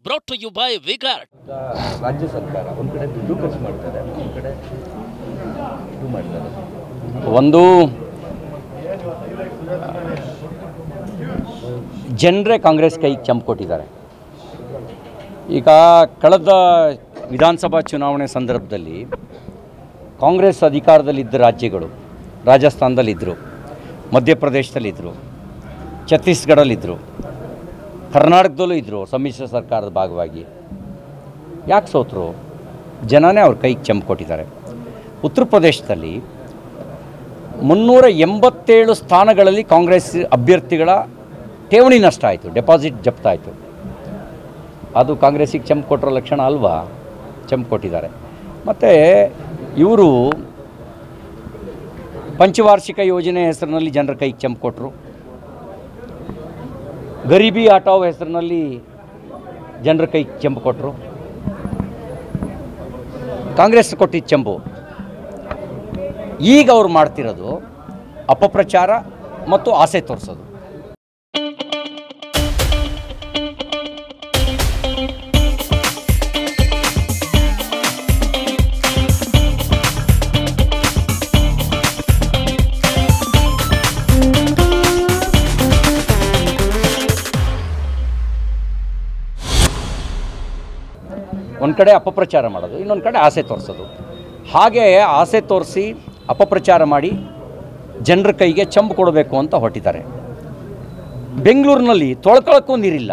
brought to you by Vigart. ರಾಜ್ಯ ಸರ್ಕಾರ ಒಂದು ಕಡೆ ದುಡ್ಡು ಖರ್ಚು ಮಾಡ್ತಾರೆ, ಒಂದು ಕಡೆ ಇದು ಮಾಡ್ತಾರೆ. ಒಂದು ಜನರೇ ಕಾಂಗ್ರೆಸ್ ಕೈಗೆ ಚಂಪು ಕೊಟ್ಟಿದ್ದಾರೆ. ಈಗ ಕಳೆದ ವಿಧಾನಸಭಾ ಚುನಾವಣೆ ಸಂದರ್ಭದಲ್ಲಿ ಕಾಂಗ್ರೆಸ್ ಅಧಿಕಾರದಲ್ಲಿದ್ದ ರಾಜ್ಯಗಳು ರಾಜಸ್ಥಾನದಲ್ಲಿದ್ದರು, ಮಧ್ಯಪ್ರದೇಶದಲ್ಲಿದ್ದರು, ಛತ್ತೀಸ್ಗಢಲ್ಲಿದ್ದರು, ಕರ್ನಾಟಕದಲ್ಲೂ ಇದ್ದರು ಸಮ್ಮಿಶ್ರ ಸರ್ಕಾರದ ಭಾಗವಾಗಿ. ಯಾಕೆ ಸೋತರು? ಜನನೇ ಅವ್ರ ಕೈಗೆ ಚಂಪು ಕೊಟ್ಟಿದ್ದಾರೆ. ಉತ್ತರ ಪ್ರದೇಶದಲ್ಲಿ 387 ಸ್ಥಾನಗಳಲ್ಲಿ ಕಾಂಗ್ರೆಸ್ ಅಭ್ಯರ್ಥಿಗಳ ಠೇವಣಿ ನಷ್ಟ ಆಯಿತು, ಡೆಪಾಸಿಟ್ ಜಪ್ತಾಯಿತು. ಅದು ಕಾಂಗ್ರೆಸ್ಸಿಗೆ ಚಂಪು ಕೊಟ್ಟಿರೋ ಲಕ್ಷಣ ಅಲ್ವಾ? ಚಂಪು ಕೊಟ್ಟಿದ್ದಾರೆ. ಮತ್ತು ಇವರು ಪಂಚವಾರ್ಷಿಕ ಯೋಜನೆ ಹೆಸರಿನಲ್ಲಿ ಜನರ ಕೈಗೆ ಚಂಪು ಕೊಟ್ಟರು. ಗರೀಬಿ ಹಟಾವ್ ಹೆಸರಿನಲ್ಲಿ ಜನರ ಕೈಗೆ ಚಂಪು ಕೊಟ್ಟರು. ಕಾಂಗ್ರೆಸ್ ಕೊಟ್ಟಿದ್ದ ಚಂಪು. ಈಗ ಅವ್ರು ಮಾಡ್ತಿರೋದು ಅಪಪ್ರಚಾರ ಮತ್ತು ಆಸೆ ತೋರಿಸೋದು. ಒಂದು ಕಡೆ ಅಪಪ್ರಚಾರ ಮಾಡೋದು, ಇನ್ನೊಂದು ಕಡೆ ಆಸೆ ತೋರಿಸೋದು. ಹಾಗೆ ಆಸೆ ತೋರಿಸಿ ಅಪಪ್ರಚಾರ ಮಾಡಿ ಜನರ ಕೈಗೆ ಚಂಪು ಕೊಡಬೇಕು ಅಂತ ಹೊರಟಿದ್ದಾರೆ. ಬೆಂಗಳೂರಿನಲ್ಲಿ ತೊಳ್ಕೊಳ್ಳೋಕ್ಕೂ ನೀರಿಲ್ಲ,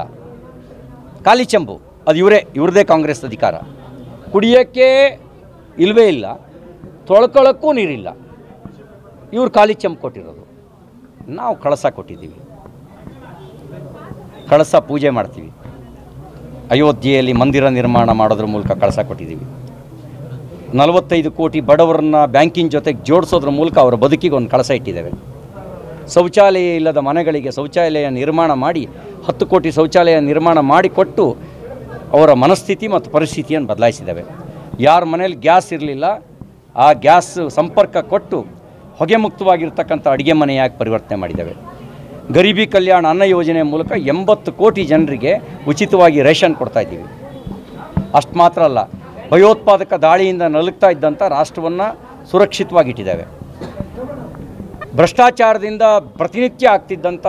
ಖಾಲಿ ಚಂಪು. ಅದು ಇವ್ರದ್ದೇ ಕಾಂಗ್ರೆಸ್ ಅಧಿಕಾರ. ಕುಡಿಯೋಕ್ಕೆ ಇಲ್ಲವೇ ಇಲ್ಲ, ತೊಳ್ಕೊಳ್ಳೋಕ್ಕೂ ನೀರಿಲ್ಲ. ಇವ್ರು ಖಾಲಿ ಚಂಪು ಕೊಟ್ಟಿರೋದು. ನಾವು ಕಳಸ ಕೊಟ್ಟಿದ್ದೀವಿ, ಕಳಸ ಪೂಜೆ ಮಾಡ್ತೀವಿ. ಅಯೋಧ್ಯೆಯಲ್ಲಿ ಮಂದಿರ ನಿರ್ಮಾಣ ಮಾಡೋದ್ರ ಮೂಲಕ ಕಳಸ ಕೊಟ್ಟಿದ್ದೀವಿ. 45 ಕೋಟಿ ಬಡವರನ್ನ ಬ್ಯಾಂಕಿನ ಜೊತೆಗೆ ಜೋಡಿಸೋದ್ರ ಮೂಲಕ ಅವರ ಬದುಕಿಗೆ ಒಂದು ಕಳಸ ಇಟ್ಟಿದ್ದೇವೆ. ಶೌಚಾಲಯ ಇಲ್ಲದ ಮನೆಗಳಿಗೆ ಶೌಚಾಲಯ ನಿರ್ಮಾಣ ಮಾಡಿ 10 ಕೋಟಿ ಶೌಚಾಲಯ ನಿರ್ಮಾಣ ಮಾಡಿಕೊಟ್ಟು ಅವರ ಮನಸ್ಥಿತಿ ಮತ್ತು ಪರಿಸ್ಥಿತಿಯನ್ನು ಬದಲಾಯಿಸಿದ್ದೇವೆ. ಯಾರ ಮನೇಲಿ ಗ್ಯಾಸ್ ಇರಲಿಲ್ಲ ಆ ಗ್ಯಾಸ್ ಸಂಪರ್ಕ ಕೊಟ್ಟು ಹೊಗೆ ಮುಕ್ತವಾಗಿರ್ತಕ್ಕಂಥ ಅಡುಗೆ ಮನೆಯಾಗಿ ಪರಿವರ್ತನೆ ಮಾಡಿದ್ದೇವೆ. ಗರೀಬಿ ಕಲ್ಯಾಣ ಅನ್ನ ಯೋಜನೆ ಮೂಲಕ 80 ಕೋಟಿ ಜನರಿಗೆ ಉಚಿತವಾಗಿ ರೇಷನ್ ಕೊಡ್ತಾಯಿದ್ದೀವಿ. ಅಷ್ಟು ಮಾತ್ರ ಅಲ್ಲ, ಭಯೋತ್ಪಾದಕ ದಾಳಿಯಿಂದ ನಲುಗ್ತಾ ಇದ್ದಂಥ ರಾಷ್ಟ್ರವನ್ನು ಸುರಕ್ಷಿತವಾಗಿಟ್ಟಿದ್ದೇವೆ. ಭ್ರಷ್ಟಾಚಾರದಿಂದ ಪ್ರತಿನಿತ್ಯ ಆಗ್ತಿದ್ದಂಥ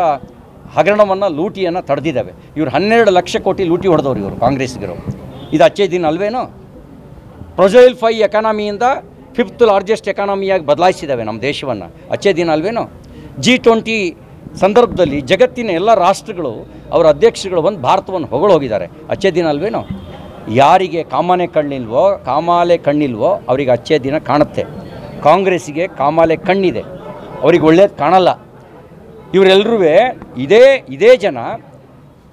ಹಗರಣವನ್ನು ಲೂಟಿಯನ್ನು ತಡೆದಿದ್ದಾವೆ. ಇವರು 12 ಲಕ್ಷ ಕೋಟಿ ಲೂಟಿ ಹೊಡೆದವರು ಇವರು ಕಾಂಗ್ರೆಸ್ಸಿಗರು. ಇದು ಅಚ್ಚೇ ದಿನ ಅಲ್ವೇನೋ? ಪ್ರೊಜೈಲ್ 5 ಎಕಾನಮಿಯಿಂದ 5th ಲಾರ್ಜೆಸ್ಟ್ ಎಕಾನಮಿಯಾಗಿ ಬದಲಾಯಿಸಿದ್ದಾವೆ ನಮ್ಮ ದೇಶವನ್ನು. ಅಚ್ಚೇ ದಿನ ಅಲ್ವೇನೋ? G20 ಸಂದರ್ಭದಲ್ಲಿ ಜಗತ್ತಿನ ಎಲ್ಲ ರಾಷ್ಟ್ರಗಳು ಅವರ ಅಧ್ಯಕ್ಷರುಗಳು ಬಂದು ಭಾರತವನ್ನು ಹೊಗಳೋಗಿದ್ದಾರೆ. ಅಚ್ಚೇ ದಿನ ಅಲ್ವೇನೋ? ಯಾರಿಗೆ ಕಾಮಾಲೆ ಕಣ್ಣಿಲ್ವೋ ಅವರಿಗೆ ಅಚ್ಚೇ ದಿನ ಕಾಣುತ್ತೆ. ಕಾಂಗ್ರೆಸ್ಸಿಗೆ ಕಾಮಾಲೆ ಕಣ್ಣಿದೆ, ಅವ್ರಿಗೆ ಒಳ್ಳೇದು ಕಾಣಲ್ಲ. ಇವರೆಲ್ಲರೂ ಇದೇ ಜನ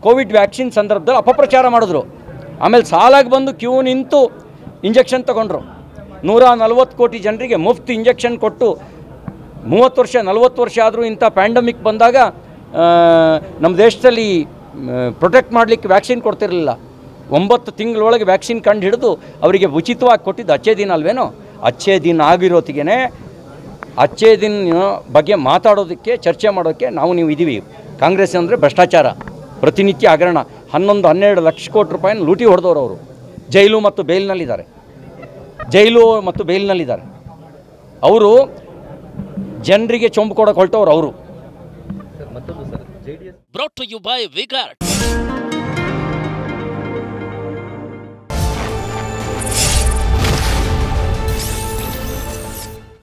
ಕೋವಿಡ್ ವ್ಯಾಕ್ಸಿನ್ ಸಂದರ್ಭದಲ್ಲಿ ಅಪಪ್ರಚಾರ ಮಾಡಿದ್ರು. ಆಮೇಲೆ ಸಾಲಾಗಿ ಬಂದು ಕ್ಯೂ ನಿಂತು ಇಂಜೆಕ್ಷನ್ ತೊಗೊಂಡ್ರು. 140 ಕೋಟಿ ಜನರಿಗೆ ಮುಫ್ತ್ ಇಂಜೆಕ್ಷನ್ ಕೊಟ್ಟು 30 ವರ್ಷ 40 ವರ್ಷ ಆದರೂ ಇಂಥ ಪ್ಯಾಂಡಮಿಕ್ ಬಂದಾಗ ನಮ್ಮ ದೇಶದಲ್ಲಿ ಪ್ರೊಟೆಕ್ಟ್ ಮಾಡಲಿಕ್ಕೆ ವ್ಯಾಕ್ಸಿನ್ ಕೊಡ್ತಿರಲಿಲ್ಲ. 9 ತಿಂಗಳೊಳಗೆ ವ್ಯಾಕ್ಸಿನ್ ಕಂಡು ಹಿಡಿದು ಅವರಿಗೆ ಉಚಿತವಾಗಿ ಕೊಟ್ಟಿದ್ದು ಅಚ್ಚೇ ದಿನ ಅಲ್ವೇನೋ? ಅಚ್ಚೇ ದಿನ ಆಗಿರೋತ್ತಿಗೆ ಅಚ್ಚೇ ದಿನ ಬಗ್ಗೆ ಮಾತಾಡೋದಕ್ಕೆ, ಚರ್ಚೆ ಮಾಡೋಕ್ಕೆ ನೀವು ಇದ್ದೀವಿ. ಕಾಂಗ್ರೆಸ್ ಅಂದರೆ ಭ್ರಷ್ಟಾಚಾರ, ಪ್ರತಿನಿತ್ಯ ಹಗರಣ. 11-12 ಲಕ್ಷ ಕೋಟಿ ರೂಪಾಯಿನ ಲೂಟಿ ಹೊಡೆದವರು ಅವರು. ಜೈಲು ಮತ್ತು ಬೇಲ್ನಲ್ಲಿದ್ದಾರೆ. ಅವರು ಜನರಿಗೆ ಚೊಂಬು ಕೊಡೋಕೆ ಹೊರಟವ್ರು ಅವರು. Brought to you by Vigart.